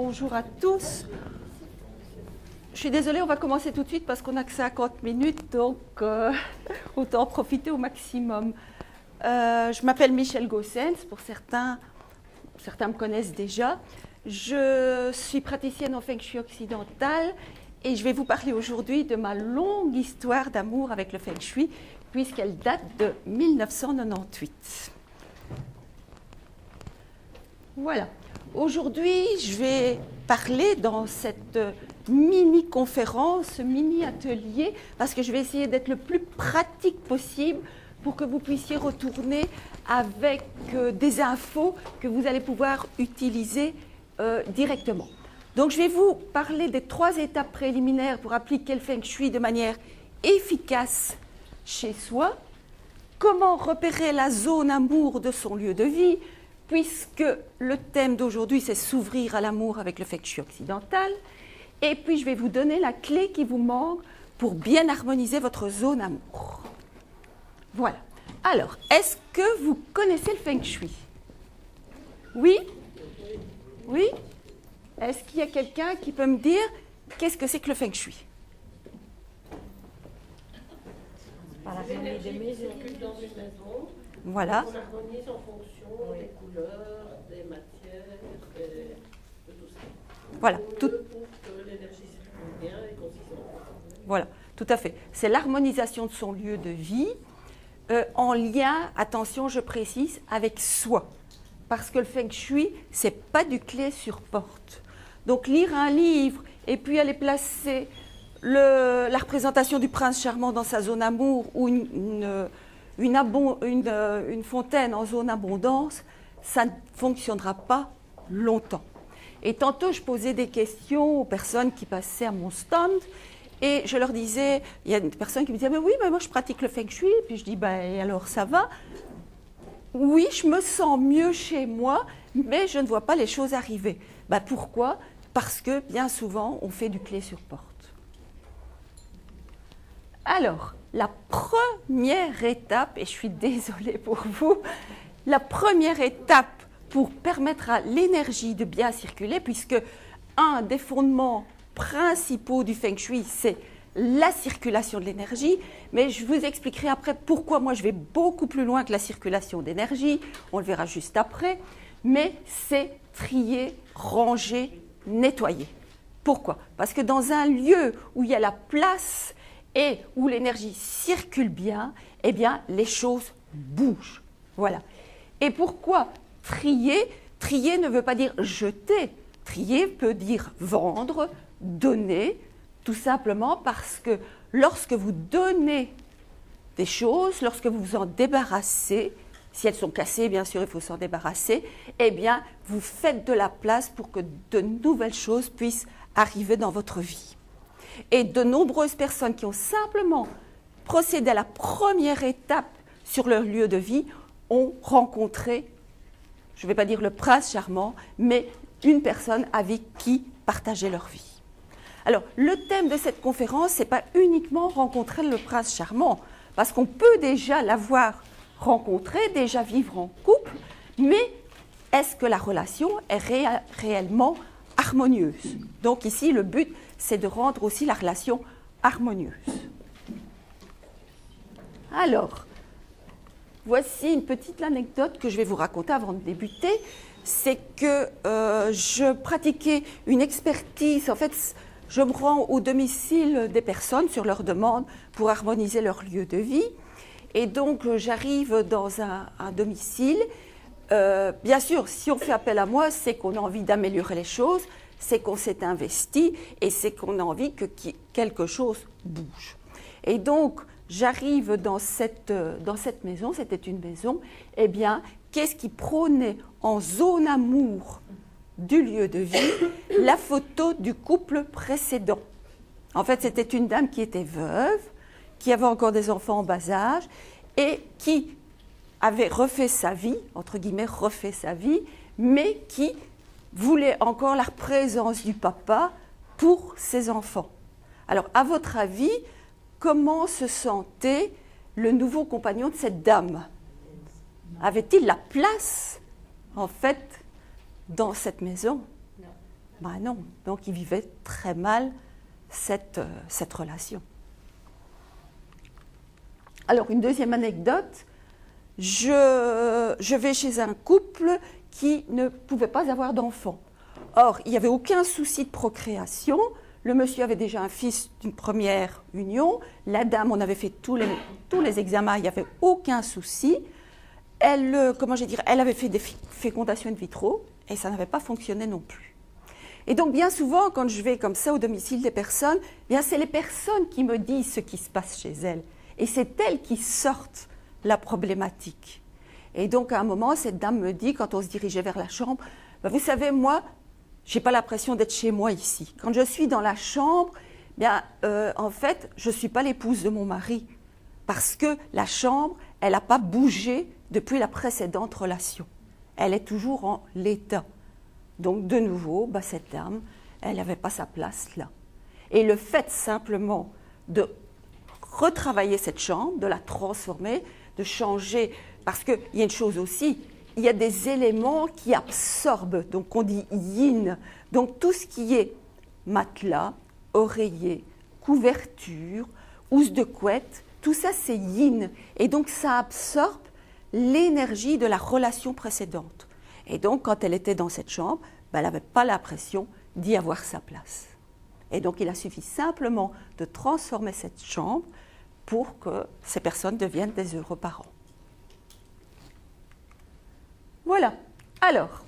bonjour à tous. Je suis désolée, on va commencer tout de suite parce qu'on n'a que 50 minutes, donc autant en profiter au maximum. Je m'appelle Michèle Goossens, pour certains me connaissent déjà. Je suis praticienne en Feng Shui occidental et je vais vous parler aujourd'hui de ma longue histoire d'amour avec le Feng Shui, puisqu'elle date de 1998. Voilà. Aujourd'hui, je vais parler dans cette mini-conférence, mini-atelier, parce que je vais essayer d'être le plus pratique possible pour que vous puissiez retourner avec des infos que vous allez pouvoir utiliser directement. Donc, je vais vous parler des 3 étapes préliminaires pour appliquer le Feng Shui de manière efficace chez soi, comment repérer la zone amour de son lieu de vie, puisque le thème d'aujourd'hui, c'est s'ouvrir à l'amour avec le Feng Shui occidental. Et puis, je vais vous donner la clé qui vous manque pour bien harmoniser votre zone amour. Voilà. Alors, est-ce que vous connaissez le Feng Shui? Oui? Oui? Est-ce qu'il y a quelqu'un qui peut me dire qu'est-ce que c'est que le Feng Shui? Par la famille des maisons. Dans une maison, Voilà. on harmonise en fonction des couleurs, des matières, de tout ça. Voilà. Pour que l'énergie circule bien et qu'on s'y sente. Voilà, tout à fait. C'est l'harmonisation de son lieu de vie en lien, attention, je précise, avec soi. Parce que le Feng Shui, ce n'est pas du clé sur porte. Donc, lire un livre et puis aller placer la représentation du prince charmant dans sa zone amour ou une fontaine en zone abondance, ça ne fonctionnera pas longtemps. Et tantôt, je posais des questions aux personnes qui passaient à mon stand et je leur disais, il y a une personne qui me disait, mais oui, mais moi je pratique le Feng Shui, puis je dis, et alors ça va? Oui, je me sens mieux chez moi, mais je ne vois pas les choses arriver. Pourquoi? Parce que bien souvent, on fait du clé sur porte. Alors, la première étape, et je suis désolée pour vous, la première étape pour permettre à l'énergie de bien circuler, puisque un des fondements principaux du Feng Shui, c'est la circulation de l'énergie, mais je vous expliquerai après pourquoi moi je vais beaucoup plus loin que la circulation d'énergie, on le verra juste après, mais c'est trier, ranger, nettoyer. Pourquoi? Parce que dans un lieu où il y a la place et où l'énergie circule bien, eh bien, les choses bougent. Voilà. Et pourquoi trier? Trier ne veut pas dire jeter. Trier peut dire vendre, donner, tout simplement parce que lorsque vous donnez des choses, lorsque vous vous en débarrassez, si elles sont cassées, bien sûr, il faut s'en débarrasser, eh bien, vous faites de la place pour que de nouvelles choses puissent arriver dans votre vie. Et de nombreuses personnes qui ont simplement procédé à la première étape sur leur lieu de vie ont rencontré, je ne vais pas dire le prince charmant, mais une personne avec qui partager leur vie. Alors, le thème de cette conférence, ce n'est pas uniquement rencontrer le prince charmant, parce qu'on peut déjà l'avoir rencontré, déjà vivre en couple, mais est-ce que la relation est réellement harmonieuse? Donc ici, le but, c'est de rendre aussi la relation harmonieuse. Alors, voici une petite anecdote que je vais vous raconter avant de débuter. C'est que je pratiquais une expertise, en fait, je me rends au domicile des personnes sur leur demande pour harmoniser leur lieu de vie. Et donc, j'arrive dans un domicile. Bien sûr, si on fait appel à moi, c'est qu'on a envie d'améliorer les choses, c'est qu'on s'est investi et c'est qu'on a envie que quelque chose bouge. Et donc, j'arrive dans cette maison, c'était une maison, eh bien, qu'est-ce qui prônait en zone amour du lieu de vie? La photo du couple précédent. En fait, c'était une dame qui était veuve, qui avait encore des enfants en bas âge et qui avait refait sa vie, entre guillemets, refait sa vie, mais qui voulait encore la présence du papa pour ses enfants. Alors, à votre avis, comment se sentait le nouveau compagnon de cette dame? Avait-il la place, en fait, dans cette maison? Ben non, donc ils vivaient très mal cette relation. Alors, une deuxième anecdote, je vais chez un couple qui ne pouvait pas avoir d'enfant. Or, il n'y avait aucun souci de procréation. Le monsieur avait déjà un fils d'une première union. La dame, on avait fait tous les examens, il n'y avait aucun souci. Elle avait fait des fécondations in vitro et ça n'avait pas fonctionné non plus. Et donc, bien souvent, quand je vais comme ça au domicile des personnes, bien, c'est les personnes qui me disent ce qui se passe chez elles. Et c'est elles qui sortent la problématique. Et donc, à un moment, cette dame me dit, quand on se dirigeait vers la chambre, ben, vous savez, moi, je n'ai pas l'impression d'être chez moi ici. Quand je suis dans la chambre, bien, en fait, je ne suis pas l'épouse de mon mari. Parce que la chambre, elle n'a pas bougé depuis la précédente relation. Elle est toujours en l'état. Donc, de nouveau, ben, cette dame, elle n'avait pas sa place là. Et le fait simplement de retravailler cette chambre, de la transformer, de changer, parce qu'il y a une chose aussi, il y a des éléments qui absorbent, donc on dit yin, donc tout ce qui est matelas, oreiller, couverture, housse de couette, tout ça c'est yin, et donc ça absorbe l'énergie de la relation précédente. Et donc quand elle était dans cette chambre, ben, elle n'avait pas l'impression d'y avoir sa place. Et donc il a suffi simplement de transformer cette chambre pour que ces personnes deviennent des heureux parents. Voilà. Alors,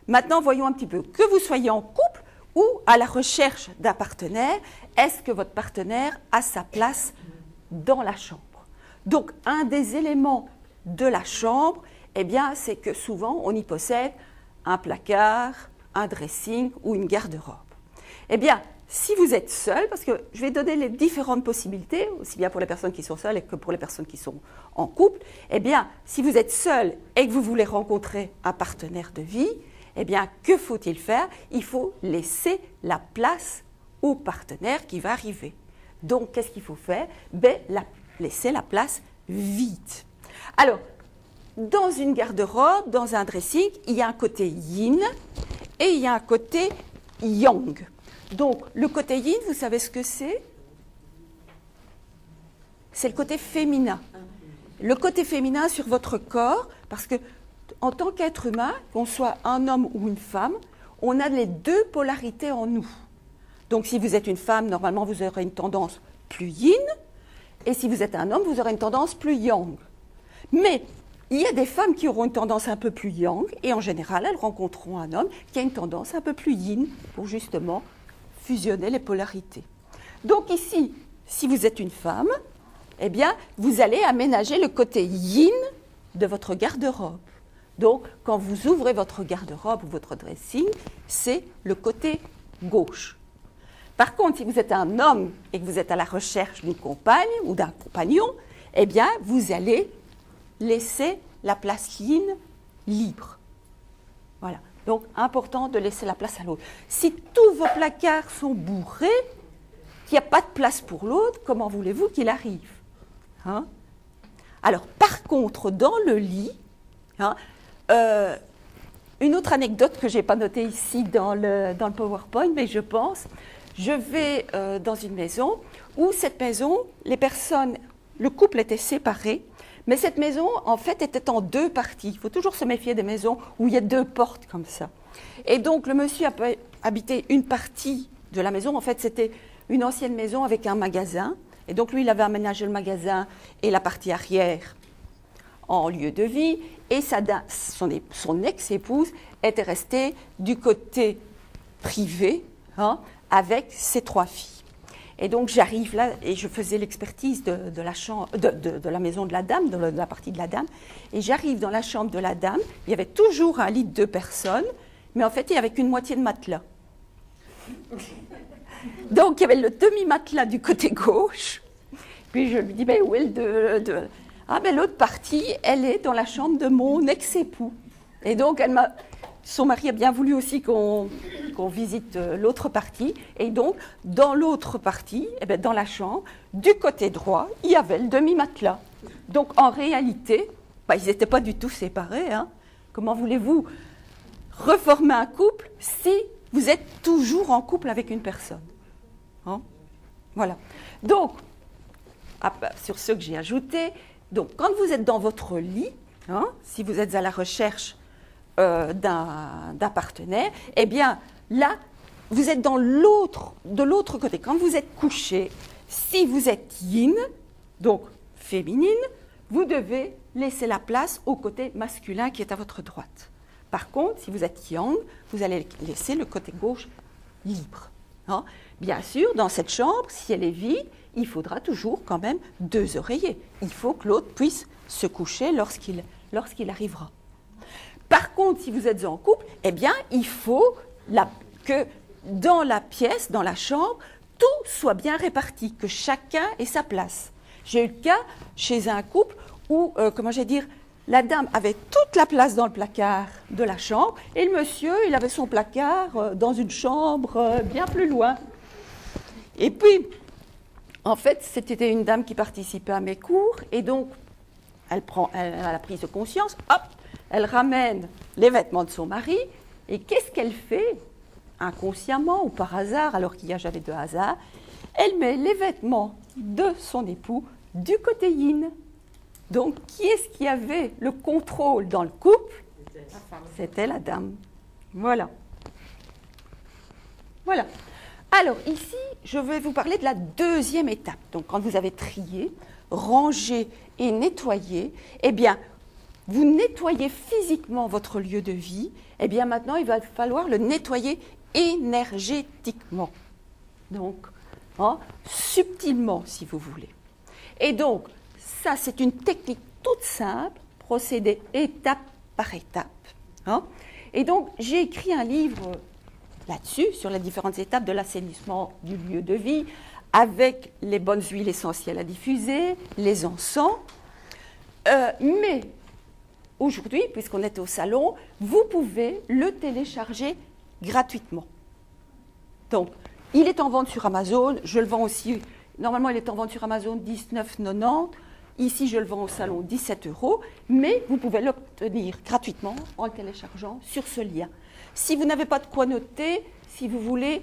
maintenant voyons un petit peu, que vous soyez en couple ou à la recherche d'un partenaire, est-ce que votre partenaire a sa place dans la chambre? Donc, un des éléments de la chambre, eh bien, c'est que souvent, on y possède un placard, un dressing ou une garde-robe. Eh bien, si vous êtes seul, parce que je vais donner les différentes possibilités, aussi bien pour les personnes qui sont seules que pour les personnes qui sont en couple, eh bien, si vous êtes seul et que vous voulez rencontrer un partenaire de vie, eh bien, que faut-il faire? Il faut laisser la place au partenaire qui va arriver. Donc, qu'est-ce qu'il faut faire? Laisser la place vide. Alors, dans une garde-robe, dans un dressing, il y a un côté yin et il y a un côté yang. Donc, le côté yin, vous savez ce que c'est? C'est le côté féminin. Le côté féminin sur votre corps, parce que en tant qu'être humain, qu'on soit un homme ou une femme, on a les deux polarités en nous. Donc, si vous êtes une femme, normalement, vous aurez une tendance plus yin, et si vous êtes un homme, vous aurez une tendance plus yang. Mais il y a des femmes qui auront une tendance un peu plus yang, et en général, elles rencontreront un homme qui a une tendance un peu plus yin, pour justement fusionner les polarités. Donc ici, si vous êtes une femme, eh bien, vous allez aménager le côté yin de votre garde-robe. Donc, quand vous ouvrez votre garde-robe ou votre dressing, c'est le côté gauche. Par contre, si vous êtes un homme et que vous êtes à la recherche d'une compagne ou d'un compagnon, eh bien, vous allez laisser la place yin libre. Voilà. Donc, important de laisser la place à l'autre. Si tous vos placards sont bourrés, qu'il n'y a pas de place pour l'autre, comment voulez-vous qu'il arrive? Hein? Alors, par contre, dans le lit, hein, une autre anecdote que je n'ai pas notée ici dans le PowerPoint, mais je pense, je vais dans une maison où cette maison, le couple était séparé, mais cette maison, en fait, était en deux parties. Il faut toujours se méfier des maisons où il y a deux portes comme ça. Et donc, le monsieur habitait une partie de la maison. En fait, c'était une ancienne maison avec un magasin. Et donc, lui, il avait aménagé le magasin et la partie arrière en lieu de vie. Et son ex-épouse était restée du côté privé, hein, avec ses 3 filles. Et donc, j'arrive là et je faisais l'expertise de la maison de la dame, de la partie de la dame. Et j'arrive dans la chambre de la dame. Il y avait toujours un lit de 2 personnes, mais en fait, il n'y avait qu'une moitié de matelas. Donc, il y avait le demi-matelas du côté gauche. Puis, je lui dis, mais où est le Ah, ben l'autre partie, elle est dans la chambre de mon ex-époux. Et donc, son mari a bien voulu aussi qu'on visite l'autre partie. Et donc, dans l'autre partie, eh bien, dans la chambre, du côté droit, il y avait le demi-matelas. Donc, en réalité, ils n'étaient pas du tout séparés. Hein. Comment voulez-vous reformer un couple si vous êtes toujours en couple avec une personne. Hein? Voilà. Donc, sur ce que j'ai ajouté, donc, quand vous êtes dans votre lit, hein, si vous êtes à la recherche d'un partenaire, eh bien, là, vous êtes de l'autre côté. Quand vous êtes couché, si vous êtes yin, donc féminine, vous devez laisser la place au côté masculin qui est à votre droite. Par contre, si vous êtes yang, vous allez laisser le côté gauche libre. Hein. Bien sûr, dans cette chambre, si elle est vide, il faudra toujours quand même 2 oreillers. Il faut que l'autre puisse se coucher lorsqu'il arrivera. Par contre, si vous êtes en couple, eh bien, il faut que dans la pièce, dans la chambre, tout soit bien réparti, que chacun ait sa place. J'ai eu le cas chez un couple où, la dame avait toute la place dans le placard de la chambre et le monsieur, il avait son placard dans une chambre bien plus loin. Et puis, en fait, c'était une dame qui participait à mes cours et donc, elle a la prise de conscience, hop, elle ramène les vêtements de son mari et qu'est-ce qu'elle fait? Inconsciemment ou par hasard, alors qu'il n'y a jamais de hasard, elle met les vêtements de son époux du côté yin. Donc, qui est-ce qui avait le contrôle dans le couple? C'était la dame. Voilà. Voilà. Alors, ici, je vais vous parler de la 2e étape. Donc, quand vous avez trié, rangé et nettoyé, eh bien, vous nettoyez physiquement votre lieu de vie. Eh bien, maintenant, il va falloir le nettoyer énergétiquement. Donc, hein, subtilement, si vous voulez. Et donc, ça, c'est une technique toute simple, procéder étape par étape. Hein. Et donc, j'ai écrit un livre là-dessus, sur les différentes étapes de l'assainissement du lieu de vie, avec les bonnes huiles essentielles à diffuser, les encens. Mais aujourd'hui, puisqu'on est au salon, vous pouvez le télécharger gratuitement. Donc, il est en vente sur Amazon, je le vends aussi, normalement il est en vente sur Amazon 19,90 €. Ici, je le vends au salon 17 €, mais vous pouvez l'obtenir gratuitement en le téléchargeant sur ce lien. Si vous n'avez pas de quoi noter, si vous voulez,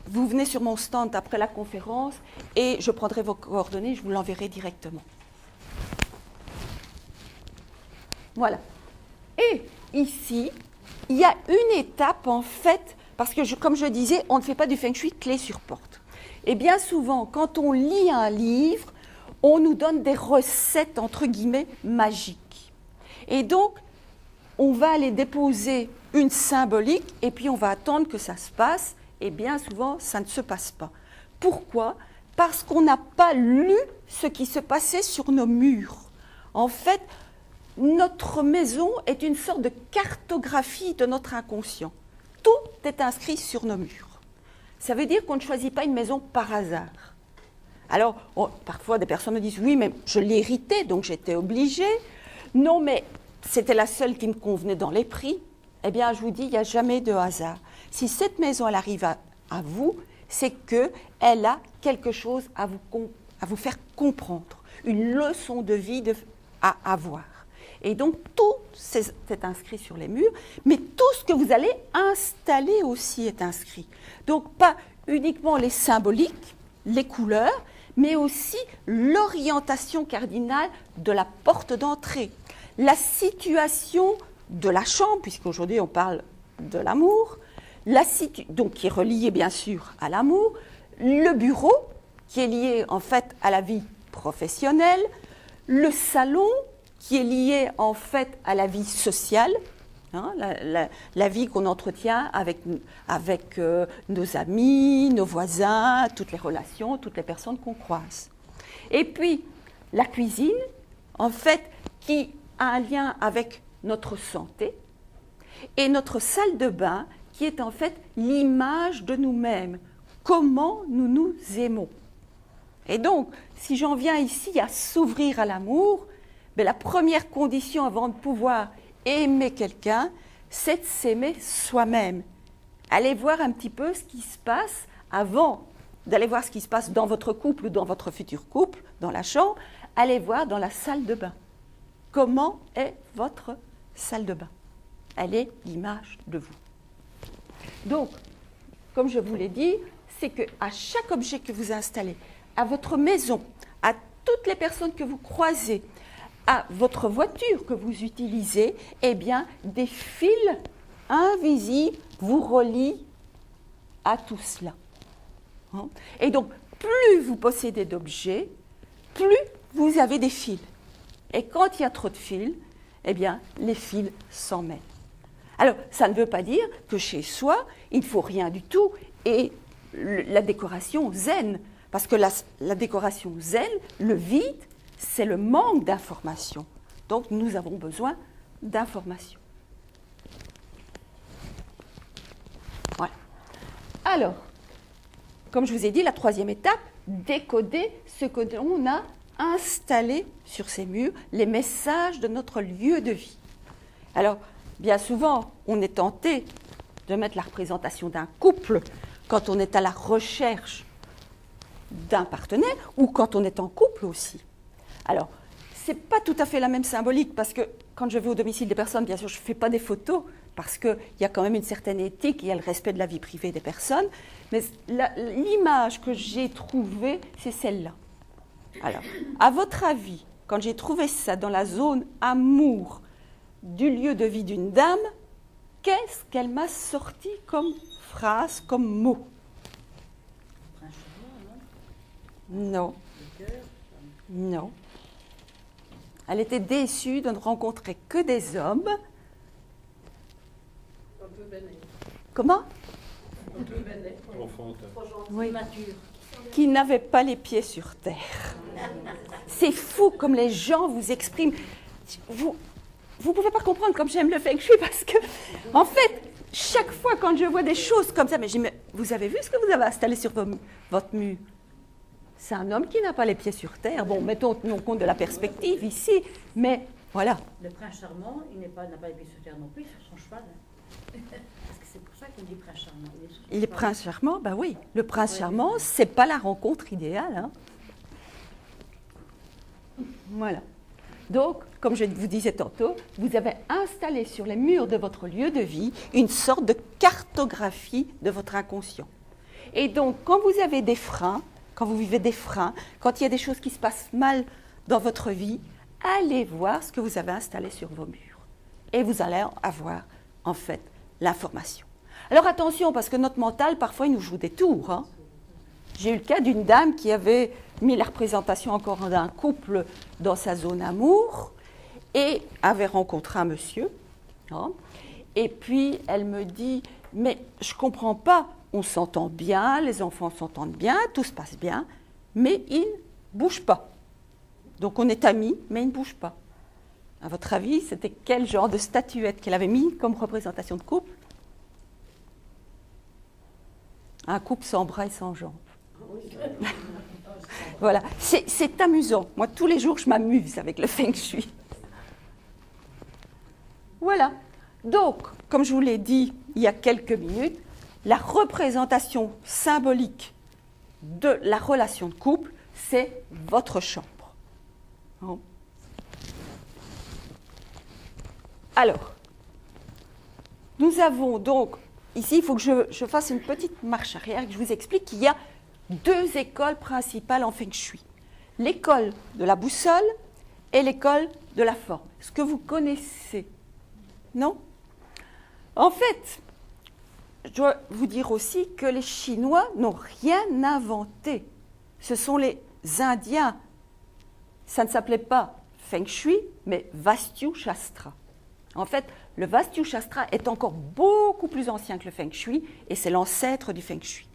vous venez sur mon stand après la conférence et je prendrai vos coordonnées, je vous l'enverrai directement. Voilà. Et ici, il y a une étape en fait, parce que comme je disais, on ne fait pas du feng shui clé sur porte. Et bien souvent, quand on lit un livre, on nous donne des recettes, entre guillemets, magiques. Et donc, on va aller déposer une symbolique et puis on va attendre que ça se passe. Et bien souvent, ça ne se passe pas. Pourquoi? Parce qu'on n'a pas lu ce qui se passait sur nos murs. En fait, notre maison est une sorte de cartographie de notre inconscient. Tout est inscrit sur nos murs. Ça veut dire qu'on ne choisit pas une maison par hasard. Alors, parfois, des personnes me disent « Oui, mais je l'ai héritée, donc j'étais obligée. » Non, mais c'était la seule qui me convenait dans les prix. Eh bien, je vous dis, il n'y a jamais de hasard. Si cette maison, elle arrive à vous, c'est qu'elle a quelque chose à vous faire comprendre, une leçon de vie à avoir. Et donc, tout est inscrit sur les murs, mais tout ce que vous allez installer aussi est inscrit. Donc, pas uniquement les symboliques, les couleurs, mais aussi l'orientation cardinale de la porte d'entrée, la situation de la chambre, puisqu'aujourd'hui on parle de l'amour, donc qui est relié bien sûr à l'amour, le bureau, qui est lié en fait à la vie professionnelle, le salon, qui est lié en fait à la vie sociale, hein, la vie qu'on entretient avec nos amis, nos voisins, toutes les relations, toutes les personnes qu'on croise. Et puis, la cuisine, en fait, qui a un lien avec notre santé, et notre salle de bain, qui est en fait l'image de nous-mêmes, comment nous nous aimons. Et donc, si j'en viens ici à s'ouvrir à l'amour, ben, la première condition avant de pouvoir aimer quelqu'un, c'est de s'aimer soi-même. Allez voir un petit peu ce qui se passe avant d'aller voir ce qui se passe dans votre couple ou dans votre futur couple, dans la chambre, allez voir dans la salle de bain. Comment est votre salle de bain? Elle est l'image de vous. Donc, comme je vous l'ai dit, c'est qu'à chaque objet que vous installez, à votre maison, à toutes les personnes que vous croisez, à votre voiture que vous utilisez, eh bien, des fils invisibles vous relient à tout cela. Hein? Et donc, plus vous possédez d'objets, plus vous avez des fils. Et quand il y a trop de fils, eh bien, les fils s'en mêlent. Alors, ça ne veut pas dire que chez soi, il ne faut rien du tout et la décoration zen. Parce que la décoration zen, le vide, c'est le manque d'information. Donc, nous avons besoin d'information. Voilà. Alors, comme je vous ai dit, la troisième étape, décoder ce que l'on a installé sur ces murs, les messages de notre lieu de vie. Alors, bien souvent, on est tenté de mettre la représentation d'un couple quand on est à la recherche d'un partenaire ou quand on est en couple aussi. Alors, ce n'est pas tout à fait la même symbolique parce que quand je vais au domicile des personnes, bien sûr, je ne fais pas des photos parce qu'il y a quand même une certaine éthique, il y a le respect de la vie privée des personnes. Mais l'image que j'ai trouvée, c'est celle-là. Alors, à votre avis, quand j'ai trouvé ça dans la zone amour du lieu de vie d'une dame, qu'est-ce qu'elle m'a sorti comme phrase, comme mot? Non. Non. Elle était déçue de ne rencontrer que des hommes. Un peu béné. Comment? Un peu béné. Trop gentil. Oui. Mature. Qui n'avaient pas les pieds sur terre. C'est fou comme les gens vous expriment. Vous ne pouvez pas comprendre comme j'aime le feng shui parce que, en fait, chaque fois quand je vois des choses comme ça, mais je dis, mais vous avez vu ce que vous avez installé sur votre mur? C'est un homme qui n'a pas les pieds sur terre. Bon, mettons compte de la perspective ici, mais voilà. Le prince charmant, il n'a pas les pieds sur terre non plus, sur son cheval. Hein. Parce que c'est pour ça qu'on dit prince charmant. Il est prince charmant, ben oui. Le prince charmant, c'est pas la rencontre idéale. Hein. Voilà. Donc, comme je vous disais tantôt, vous avez installé sur les murs de votre lieu de vie une sorte de cartographie de votre inconscient. Et donc, quand vous avez des freins, quand vous vivez des freins, quand il y a des choses qui se passent mal dans votre vie, allez voir ce que vous avez installé sur vos murs. Et vous allez avoir, en fait, l'information. Alors attention, parce que notre mental, parfois, il nous joue des tours. Hein. J'ai eu le cas d'une dame qui avait mis la représentation encore d'un couple dans sa zone amour et avait rencontré un monsieur. Hein. Et puis, elle me dit, mais je ne comprends pas, on s'entend bien, les enfants s'entendent bien, tout se passe bien, mais il ne bouge pas. Donc on est amis, mais il ne bouge pas. À votre avis, c'était quel genre de statuette qu'elle avait mis comme représentation de couple? Un couple sans bras et sans jambes. Voilà, c'est amusant. Moi, tous les jours, je m'amuse avec le feng shui. Voilà. Donc, comme je vous l'ai dit il y a quelques minutes, la représentation symbolique de la relation de couple, c'est votre chambre. Hein? Alors, nous avons donc, ici, il faut que je fasse une petite marche arrière et que je vous explique qu'il y a deux écoles principales en feng shui. L'école de la boussole et l'école de la forme. Est-ce que vous connaissez? Non? En fait, je dois vous dire aussi que les Chinois n'ont rien inventé. Ce sont les Indiens. Ça ne s'appelait pas Feng Shui, mais Vastu Shastra. En fait, le Vastu Shastra est encore beaucoup plus ancien que le Feng Shui et c'est l'ancêtre du Feng Shui.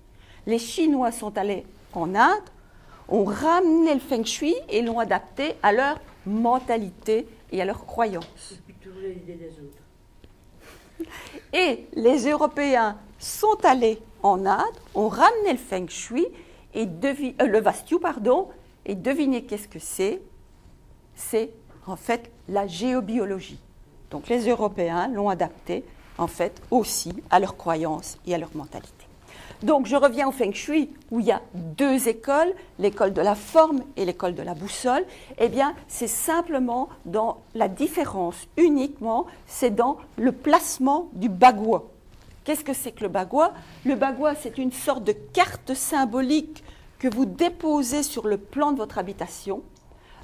Les Chinois sont allés en Inde, ont ramené le Feng Shui et l'ont adapté à leur mentalité et à leurs croyances. Depuis toujours les idées des autres. Et les Européens sont allés en Inde, ont ramené le Feng Shui, et le Vastu, pardon, et devinez qu'est-ce que c'est? C'est en fait la géobiologie. Donc les Européens l'ont adapté en fait aussi à leurs croyances et à leur mentalité. Donc je reviens au Feng Shui où il y a deux écoles, l'école de la forme et l'école de la boussole. Eh bien, c'est simplement dans la différence uniquement, c'est dans le placement du bagua. Qu'est-ce que c'est que le bagua? Le bagua, c'est une sorte de carte symbolique que vous déposez sur le plan de votre habitation.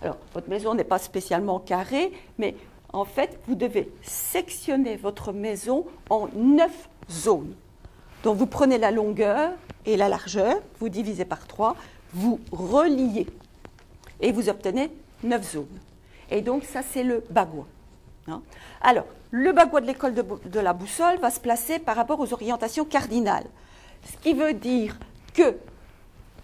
Alors, votre maison n'est pas spécialement carrée, mais en fait, vous devez sectionner votre maison en 9 zones. Donc, vous prenez la longueur et la largeur, vous divisez par 3, vous reliez et vous obtenez 9 zones. Et donc, ça, c'est le bagua. Alors, le bagua de l'école de la boussole va se placer par rapport aux orientations cardinales. Ce qui veut dire que,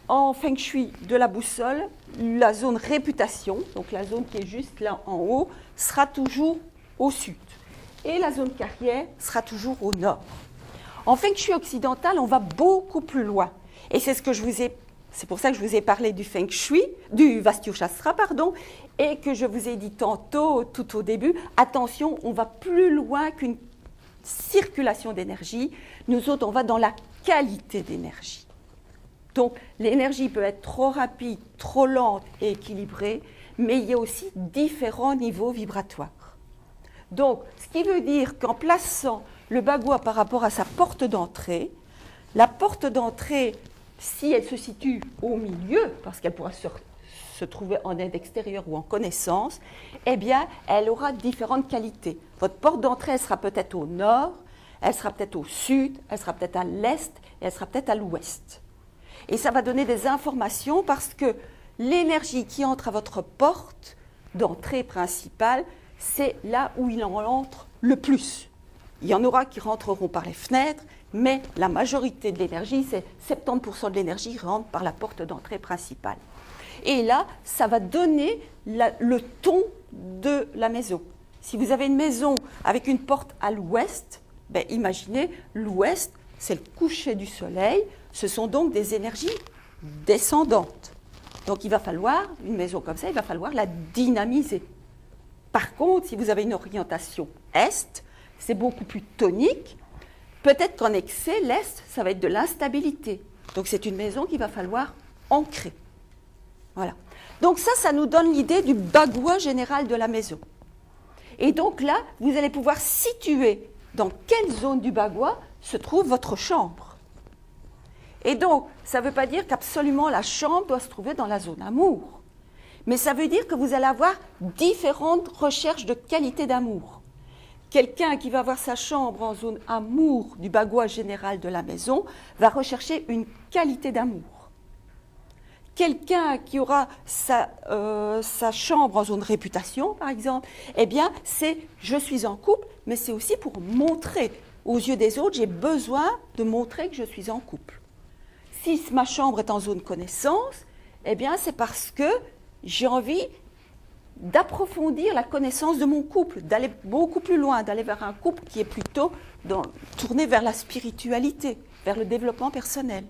en feng shui de la boussole, la zone réputation, donc la zone qui est juste là en haut, sera toujours au sud. Et la zone carrière sera toujours au nord. En feng shui occidental, on va beaucoup plus loin. Et c'est pour ça que je vous ai parlé du feng shui, du Vastu Shastra, et que je vous ai dit tantôt, tout au début, attention, on va plus loin qu'une circulation d'énergie. Nous autres, on va dans la qualité d'énergie. Donc, l'énergie peut être trop rapide, trop lente et équilibrée, mais il y a aussi différents niveaux vibratoires. Donc, ce qui veut dire qu'en plaçant le bagua par rapport à sa porte d'entrée, la porte d'entrée, si elle se situe au milieu, parce qu'elle pourra se trouver en aide extérieure ou en connaissance, eh bien, elle aura différentes qualités. Votre porte d'entrée, elle sera peut-être au nord, elle sera peut-être au sud, elle sera peut-être à l'est, et elle sera peut-être à l'ouest. Et ça va donner des informations parce que l'énergie qui entre à votre porte d'entrée principale, c'est là où il en entre le plus. Il y en aura qui rentreront par les fenêtres, mais la majorité de l'énergie, c'est 70% de l'énergie rentre par la porte d'entrée principale. Et là, ça va donner le ton de la maison. Si vous avez une maison avec une porte à l'ouest, ben imaginez, l'ouest, c'est le coucher du soleil, ce sont donc des énergies descendantes. Donc il va falloir, une maison comme ça, il va falloir la dynamiser. Par contre, si vous avez une orientation est, c'est beaucoup plus tonique. Peut-être qu'en excès, l'est, ça va être de l'instabilité. Donc c'est une maison qu'il va falloir ancrer. Voilà. Donc ça nous donne l'idée du bagua général de la maison. Et donc là, vous allez pouvoir situer dans quelle zone du bagua se trouve votre chambre. Et donc, ça ne veut pas dire qu'absolument la chambre doit se trouver dans la zone amour. Mais ça veut dire que vous allez avoir différentes recherches de qualité d'amour. Quelqu'un qui va avoir sa chambre en zone amour du bagua général de la maison va rechercher une qualité d'amour. Quelqu'un qui aura sa chambre en zone réputation, par exemple, eh bien, c'est « je suis en couple », mais c'est aussi pour montrer aux yeux des autres, j'ai besoin de montrer que je suis en couple. Si ma chambre est en zone connaissance, eh bien, c'est parce que j'ai envie d'approfondir la connaissance de mon couple, d'aller beaucoup plus loin, d'aller vers un couple qui est plutôt tourné vers la spiritualité, vers le développement personnel.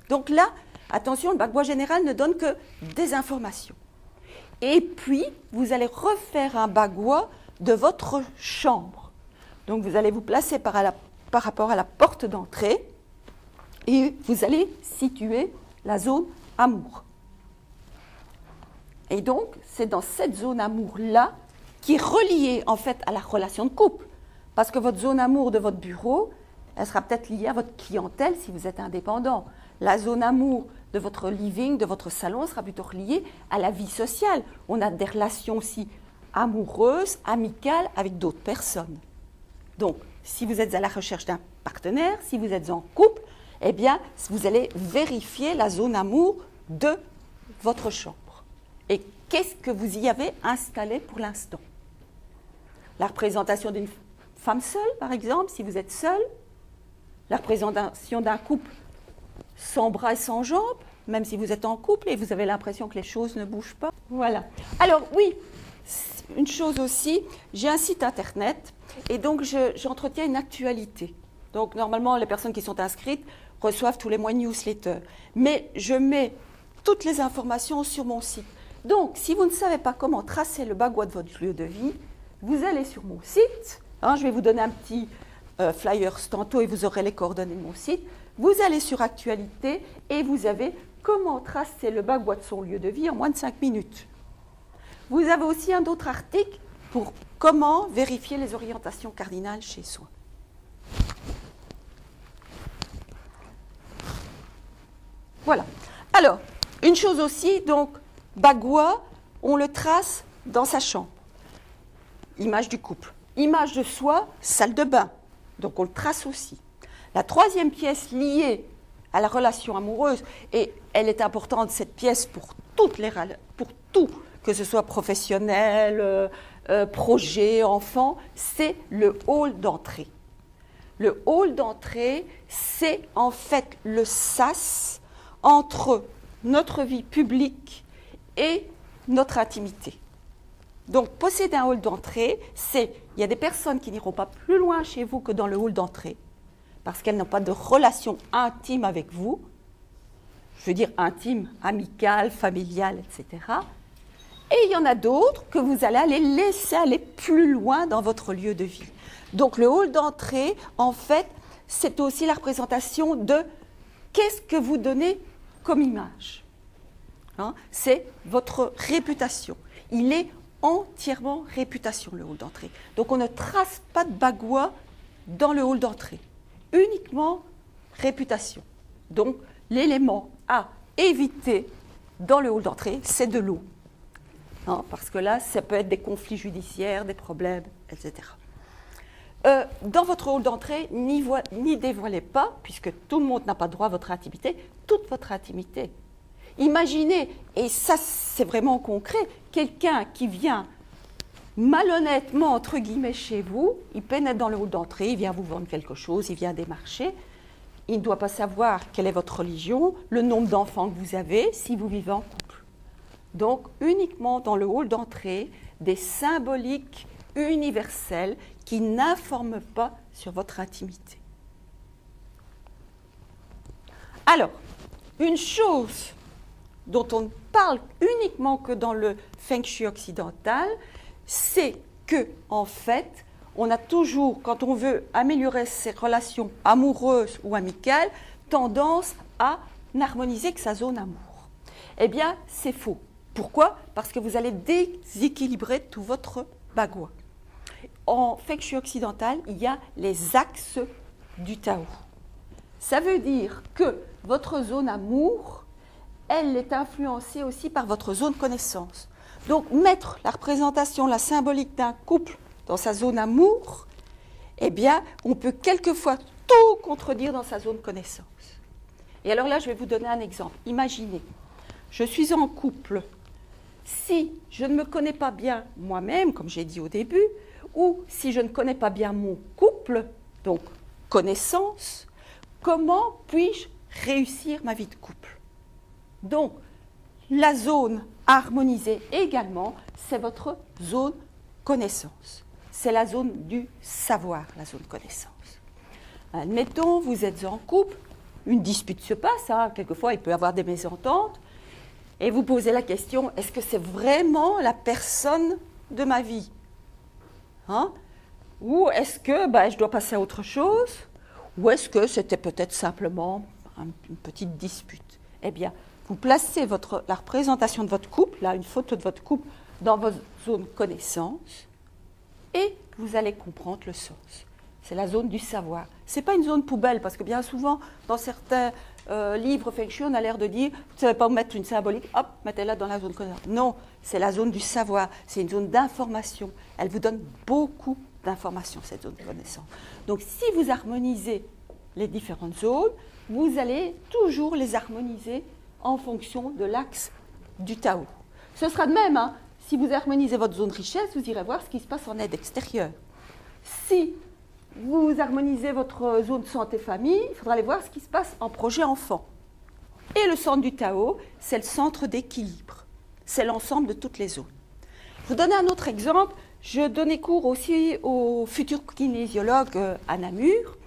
Donc là, attention, le bagua général ne donne que des informations. Et puis, vous allez refaire un bagua de votre chambre. Donc, vous allez vous placer par rapport à la porte d'entrée et vous allez situer la zone amour. Et donc, c'est dans cette zone amour-là qui est reliée en fait à la relation de couple. Parce que votre zone amour de votre bureau, elle sera peut-être liée à votre clientèle si vous êtes indépendant. La zone amour de votre living, de votre salon, sera plutôt liée à la vie sociale. On a des relations aussi amoureuses, amicales avec d'autres personnes. Donc, si vous êtes à la recherche d'un partenaire, si vous êtes en couple, eh bien, vous allez vérifier la zone amour de votre chambre. Et qu'est-ce que vous y avez installé pour l'instant? La représentation d'une femme seule, par exemple, si vous êtes seul. La représentation d'un couple sans bras et sans jambes, même si vous êtes en couple et vous avez l'impression que les choses ne bougent pas. Voilà. Alors oui, une chose aussi, j'ai un site internet et donc j'entretiens une actualité. Donc normalement, les personnes qui sont inscrites reçoivent tous les mois une newsletter. Mais je mets toutes les informations sur mon site. Donc, si vous ne savez pas comment tracer le bagua de votre lieu de vie, vous allez sur mon site. Je vais vous donner un petit flyer tantôt et vous aurez les coordonnées de mon site. Vous allez sur Actualité et vous avez comment tracer le bagua de son lieu de vie en moins de 5 minutes. Vous avez aussi un autre article pour comment vérifier les orientations cardinales chez soi. Voilà. Alors, une chose aussi, donc, Bagua, on le trace dans sa chambre. Image du couple. Image de soi, salle de bain. Donc, on le trace aussi. La troisième pièce liée à la relation amoureuse, et elle est importante, cette pièce, pour tout, que ce soit professionnel, projet, enfant, c'est le hall d'entrée. Le hall d'entrée, c'est en fait le sas entre notre vie publique et notre intimité. Donc, posséder un hall d'entrée, il y a des personnes qui n'iront pas plus loin chez vous que dans le hall d'entrée, parce qu'elles n'ont pas de relation intime avec vous, je veux dire intime, amicale, familiale, etc. Et il y en a d'autres que vous allez laisser aller plus loin dans votre lieu de vie. Donc le hall d'entrée, en fait, c'est aussi la représentation de qu'est-ce que vous donnez comme image. Hein, c'est votre réputation. Il est entièrement réputation, le hall d'entrée. Donc on ne trace pas de Bagua dans le hall d'entrée. Uniquement réputation. Donc l'élément à éviter dans le hall d'entrée, c'est de l'eau. Hein, parce que là, ça peut être des conflits judiciaires, des problèmes, etc. Dans votre hall d'entrée, n'y dévoilez pas, puisque tout le monde n'a pas droit à votre intimité, toute votre intimité. Imaginez, et ça c'est vraiment concret, quelqu'un qui vient malhonnêtement, entre guillemets, chez vous, il pénètre dans le hall d'entrée, il vient vous vendre quelque chose, il vient démarcher, il ne doit pas savoir quelle est votre religion, le nombre d'enfants que vous avez, si vous vivez en couple. Donc, uniquement dans le hall d'entrée, des symboliques universelles qui n'informent pas sur votre intimité. Alors, une chose dont on ne parle uniquement que dans le Feng Shui occidental, c'est que, en fait, on a toujours, quand on veut améliorer ses relations amoureuses ou amicales, tendance à n'harmoniser que sa zone amour. Eh bien, c'est faux. Pourquoi? Parce que vous allez déséquilibrer tout votre Bagua. En Feng Shui occidental, il y a les axes du Tao. Ça veut dire que votre zone amour, elle est influencée aussi par votre zone connaissance. Donc, mettre la représentation, la symbolique d'un couple dans sa zone amour, eh bien, on peut quelquefois tout contredire dans sa zone connaissance. Et alors là, je vais vous donner un exemple. Imaginez, je suis en couple. Si je ne me connais pas bien moi-même, comme j'ai dit au début, ou si je ne connais pas bien mon couple, donc connaissance, comment puis-je réussir ma vie de couple? Donc, la zone harmonisée également, c'est votre zone connaissance. C'est la zone du savoir, la zone connaissance. Admettons, vous êtes en couple, une dispute se passe, hein, quelquefois il peut y avoir des mésententes, et vous posez la question, est-ce que c'est vraiment la personne de ma vie, hein? Ou est-ce que je dois passer à autre chose? Ou est-ce que c'était peut-être simplement une petite dispute? Eh bien, vous placez la représentation de votre couple, là, une photo de votre couple, dans votre zone connaissance, et vous allez comprendre le sens. C'est la zone du savoir. Ce n'est pas une zone poubelle, parce que bien souvent, dans certains livres Feng Shui, on a l'air de dire, vous ne savez pas où mettre une symbolique, hop, mettez-la dans la zone connaissance. Non, c'est la zone du savoir, c'est une zone d'information. Elle vous donne beaucoup d'informations, cette zone de connaissance. Donc, si vous harmonisez les différentes zones, vous allez toujours les harmoniser en fonction de l'axe du Tao. Ce sera de même, hein, si vous harmonisez votre zone richesse, vous irez voir ce qui se passe en aide extérieure. Si vous harmonisez votre zone santé-famille, il faudra aller voir ce qui se passe en projet enfant. Et le centre du Tao, c'est le centre d'équilibre. C'est l'ensemble de toutes les zones. Je vous donne un autre exemple. Je donnais cours aussi aux futurs kinésiologues à Namur.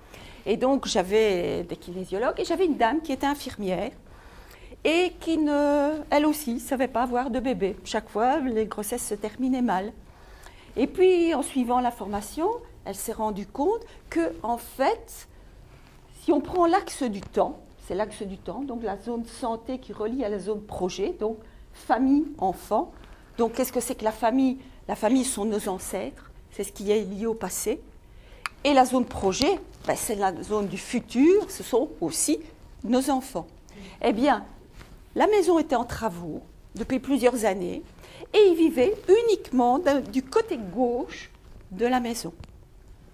Et donc, j'avais des kinésiologues et j'avais une dame qui était infirmière et qui, elle aussi, ne savait pas avoir de bébé. Chaque fois, les grossesses se terminaient mal. Et puis, en suivant la formation, elle s'est rendue compte que, en fait, si on prend l'axe du temps, c'est l'axe du temps, donc la zone santé qui relie à la zone projet, donc famille, enfant. Donc, qu'est-ce que c'est que la famille? La famille sont nos ancêtres, c'est ce qui est lié au passé. Et la zone projet, c'est la zone du futur, ce sont aussi nos enfants. Eh bien, la maison était en travaux depuis plusieurs années et il vivait uniquement du côté gauche de la maison.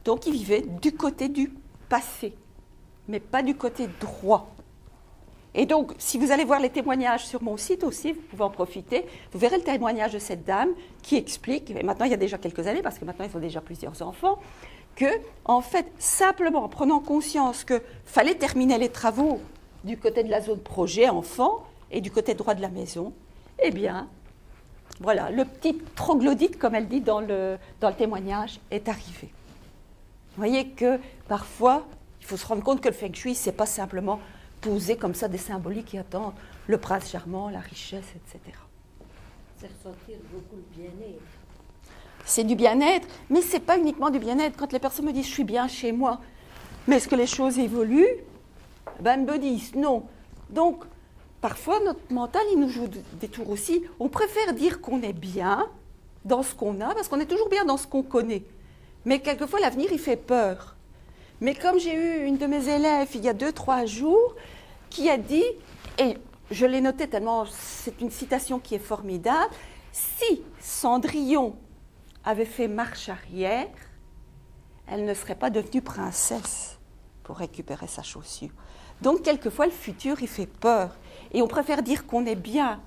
Donc, il vivait du côté du passé, mais pas du côté droit. Et donc, si vous allez voir les témoignages sur mon site aussi, vous pouvez en profiter, vous verrez le témoignage de cette dame qui explique, et maintenant il y a déjà quelques années, parce que maintenant ils ont déjà plusieurs enfants, que, en fait, simplement en prenant conscience qu'il fallait terminer les travaux du côté de la zone projet enfant et du côté droit de la maison, eh bien, voilà, le petit troglodyte, comme elle dit dans le témoignage, est arrivé. Vous voyez que parfois, il faut se rendre compte que le feng shui, ce n'est pas simplement poser comme ça des symboliques qui attendent le prince charmant, la richesse, etc. C'est ressentir beaucoup le bien-être. C'est du bien-être, mais ce n'est pas uniquement du bien-être. Quand les personnes me disent « je suis bien chez moi », mais est-ce que les choses évoluent? Ben, elles me disent non. Donc, parfois, notre mental, il nous joue des tours aussi. On préfère dire qu'on est bien dans ce qu'on a, parce qu'on est toujours bien dans ce qu'on connaît. Mais quelquefois, l'avenir, il fait peur. Mais comme j'ai eu une de mes élèves il y a 2-3 jours qui a dit, et je l'ai noté tellement c'est une citation qui est formidable, si Cendrillon avait fait marche arrière, elle ne serait pas devenue princesse pour récupérer sa chaussure. Donc quelquefois le futur il fait peur et on préfère dire qu'on est bien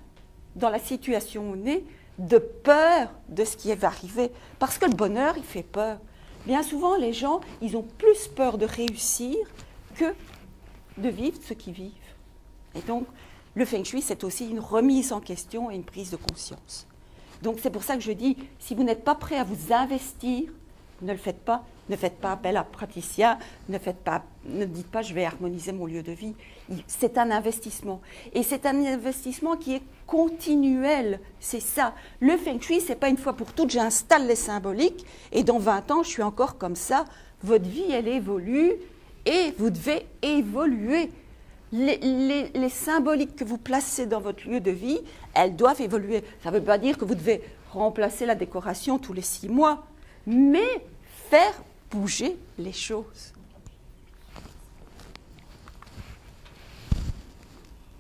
dans la situation où on est de peur de ce qui va arriver parce que le bonheur il fait peur. Bien souvent, les gens, ils ont plus peur de réussir que de vivre ce qu'ils vivent. Et donc, le feng shui, c'est aussi une remise en question et une prise de conscience. Donc, c'est pour ça que je dis, si vous n'êtes pas prêt à vous investir, ne le faites pas. Ne faites pas appel à praticien, ne dites pas je vais harmoniser mon lieu de vie. C'est un investissement. Et c'est un investissement qui est continuel. C'est ça. Le feng shui, ce n'est pas une fois pour toutes, j'installe les symboliques et dans 20 ans, je suis encore comme ça. Votre vie, elle évolue et vous devez évoluer. Les symboliques que vous placez dans votre lieu de vie, elles doivent évoluer. Ça ne veut pas dire que vous devez remplacer la décoration tous les 6 mois, mais faire bouger les choses.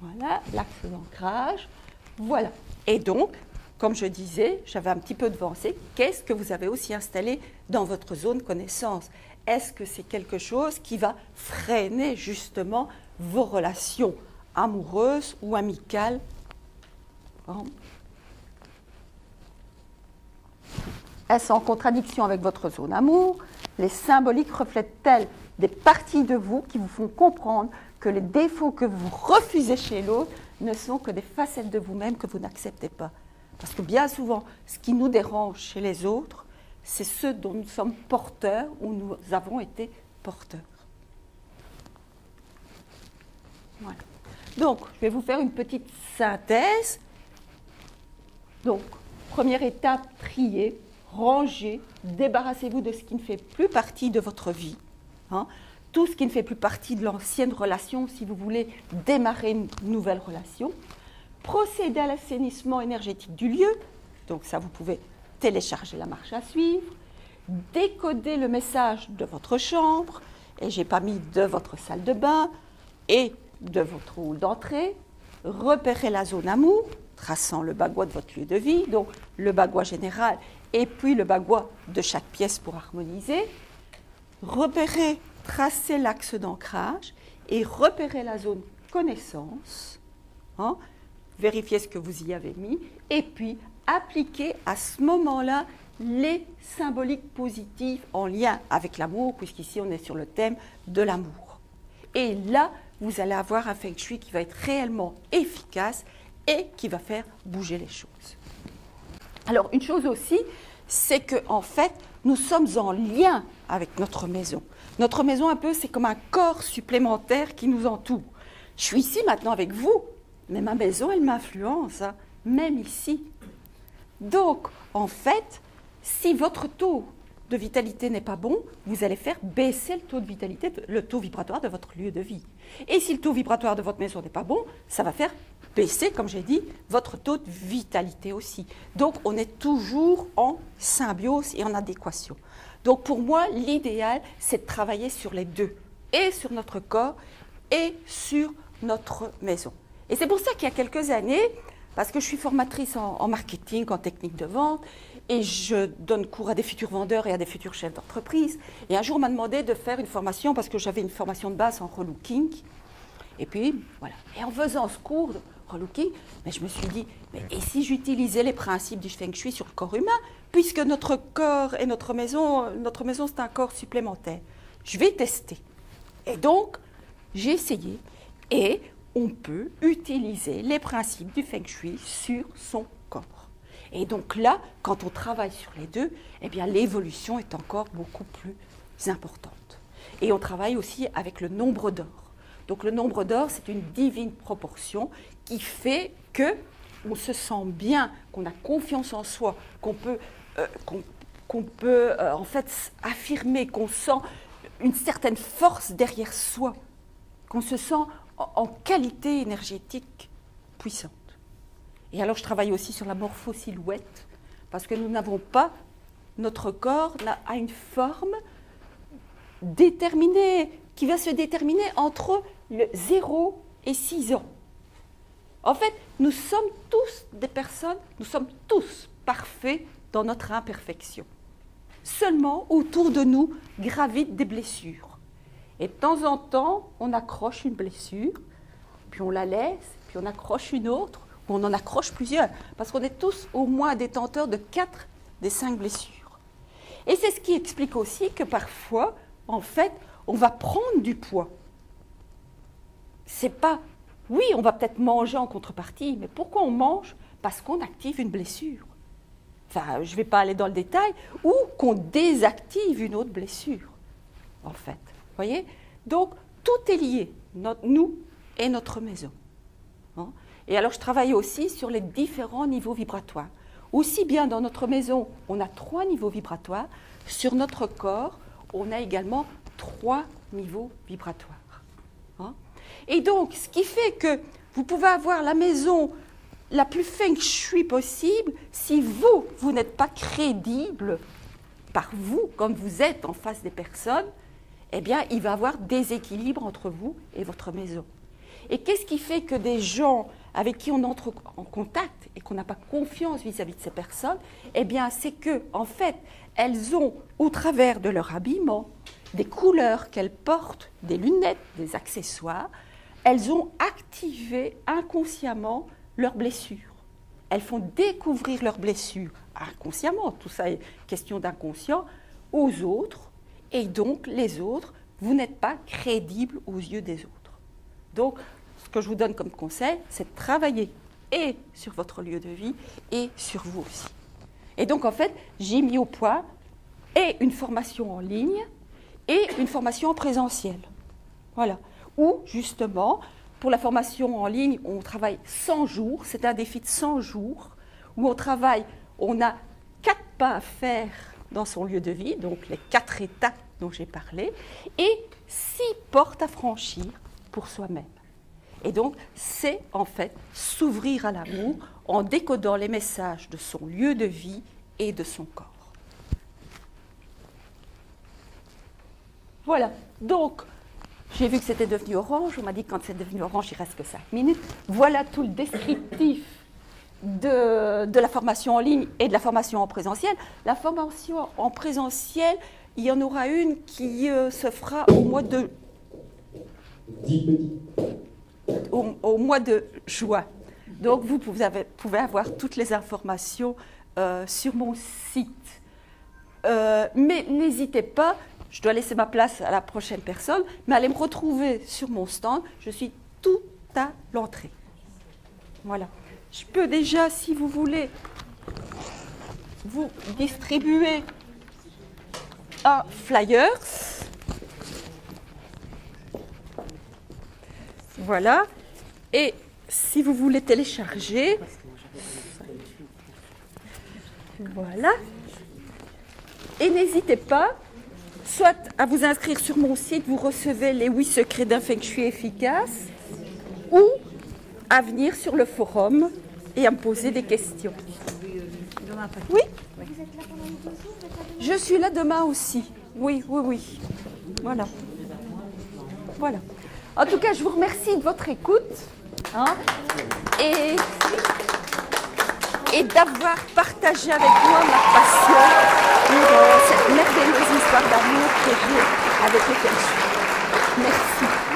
Voilà, l'axe d'ancrage. Voilà. Et donc, comme je disais, j'avais un petit peu devancé, qu'est-ce que vous avez aussi installé dans votre zone connaissance? Est-ce que c'est quelque chose qui va freiner justement vos relations amoureuses ou amicales? Est-ce en contradiction avec votre zone amour? Les symboliques reflètent-elles des parties de vous qui vous font comprendre que les défauts que vous refusez chez l'autre ne sont que des facettes de vous-même que vous n'acceptez pas? Parce que bien souvent, ce qui nous dérange chez les autres, c'est ce dont nous sommes porteurs ou nous avons été porteurs. Voilà. Donc, je vais vous faire une petite synthèse. Donc, première étape, trier. Rangez, débarrassez-vous de ce qui ne fait plus partie de votre vie. Tout ce qui ne fait plus partie de l'ancienne relation, si vous voulez démarrer une nouvelle relation. Procédez à l'assainissement énergétique du lieu. Donc ça, vous pouvez télécharger la marche à suivre. Décodez le message de votre chambre. Et je n'ai pas mis de votre salle de bain et de votre hall d'entrée. Repérez la zone amour, traçant le bagua de votre lieu de vie. Donc le bagua général et puis le bagua de chaque pièce pour harmoniser. Repérez, tracez l'axe d'ancrage et repérez la zone connaissance. Vérifiez ce que vous y avez mis et puis appliquez à ce moment-là les symboliques positives en lien avec l'amour, puisqu'ici on est sur le thème de l'amour. Et là, vous allez avoir un feng shui qui va être réellement efficace et qui va faire bouger les choses. Alors, une chose aussi, c'est qu'en fait, nous sommes en lien avec notre maison. Notre maison, un peu, c'est comme un corps supplémentaire qui nous entoure. Je suis ici maintenant avec vous, mais ma maison, elle m'influence, même ici. Donc, en fait, si votre taux de vitalité n'est pas bon, vous allez faire baisser le taux de vitalité, le taux vibratoire de votre lieu de vie. Et si le taux vibratoire de votre maison n'est pas bon, ça va faire baisser, comme j'ai dit, votre taux de vitalité aussi. Donc, on est toujours en symbiose et en adéquation. Donc, pour moi, l'idéal, c'est de travailler sur les deux, et sur notre corps, et sur notre maison. Et c'est pour ça qu'il y a quelques années, parce que je suis formatrice en marketing, en technique de vente, et je donne cours à des futurs vendeurs et à des futurs chefs d'entreprise. Et un jour, on m'a demandé de faire une formation, parce que j'avais une formation de base en relooking. Et puis, voilà. Et en faisant ce cours de relooking, mais je me suis dit, mais et si j'utilisais les principes du Feng Shui sur le corps humain, puisque notre corps et notre maison c'est un corps supplémentaire. Je vais tester. Et donc, j'ai essayé. Et on peut utiliser les principes du Feng Shui sur son corps. Et donc là, quand on travaille sur les deux, eh bien l'évolution est encore beaucoup plus importante. Et on travaille aussi avec le nombre d'or. Donc le nombre d'or, c'est une divine proportion qui fait qu'on se sent bien, qu'on a confiance en soi, qu'on peut en fait affirmer, qu'on sent une certaine force derrière soi, qu'on se sent en qualité énergétique puissante. Et alors je travaille aussi sur la morpho-silhouette, parce que nous n'avons pas, notre corps a une forme déterminée, qui va se déterminer entre le 0 et 6 ans. En fait, nous sommes tous des personnes, nous sommes tous parfaits dans notre imperfection. Seulement, autour de nous gravitent des blessures. Et de temps en temps, on accroche une blessure, puis on la laisse, puis on accroche une autre, ou on en accroche plusieurs, parce qu'on est tous au moins détenteurs de 4 des 5 blessures. Et c'est ce qui explique aussi que parfois, en fait, on va prendre du poids. C'est pas, oui, on va peut-être manger en contrepartie, mais pourquoi on mange? Parce qu'on active une blessure. Enfin, je ne vais pas aller dans le détail, ou qu'on désactive une autre blessure, en fait. Vous voyez? Donc, tout est lié, nous et notre maison. Hein? Et alors, je travaille aussi sur les différents niveaux vibratoires. Aussi bien dans notre maison, on a 3 niveaux vibratoires, sur notre corps, on a également 3 niveaux vibratoires. Hein? Et donc, ce qui fait que vous pouvez avoir la maison la plus feng shui possible, si vous n'êtes pas crédible par vous, quand vous êtes en face des personnes, eh bien, il va y avoir déséquilibre entre vous et votre maison. Et qu'est-ce qui fait que des gens avec qui on entre en contact et qu'on n'a pas confiance vis-à-vis de ces personnes, eh bien, c'est que, en fait, elles ont, au travers de leur habillement, des couleurs qu'elles portent, des lunettes, des accessoires, elles ont activé inconsciemment leurs blessures. Elles font découvrir leurs blessures inconsciemment, tout ça est question d'inconscient, aux autres, et donc les autres, vous n'êtes pas crédibles aux yeux des autres. Donc, ce que je vous donne comme conseil, c'est de travailler et sur votre lieu de vie et sur vous aussi. Et donc, en fait, j'ai mis au point et une formation en ligne et une formation en présentiel. Voilà. Où, justement, pour la formation en ligne, on travaille 100 jours. C'est un défi de 100 jours où on a 4 pas à faire dans son lieu de vie, donc les 4 étapes dont j'ai parlé, et 6 portes à franchir pour soi-même. Et donc, c'est en fait s'ouvrir à l'amour en décodant les messages de son lieu de vie et de son corps. Voilà. Donc, j'ai vu que c'était devenu orange. On m'a dit que quand c'est devenu orange, il ne reste que 5 minutes. Voilà tout le descriptif de la formation en ligne et de la formation en présentiel. La formation en présentiel, il y en aura une qui se fera au mois de... Au mois de juin. Donc, vous pouvez avoir toutes les informations sur mon site. Mais n'hésitez pas, je dois laisser ma place à la prochaine personne, mais allez me retrouver sur mon stand. Je suis tout à l'entrée. Voilà. Je peux déjà, si vous voulez, vous distribuer un flyer. Voilà. Et si vous voulez télécharger, voilà. Et n'hésitez pas, soit à vous inscrire sur mon site, vous recevez les 8 secrets d'un Feng Shui efficace, ou à venir sur le forum et à me poser des questions. Oui ? Je suis là demain aussi. Oui. Voilà. Voilà. En tout cas, je vous remercie de votre écoute hein, et d'avoir partagé avec moi ma passion pour cette merveilleuse histoire d'amour que j'ai avec le Quechua. Merci.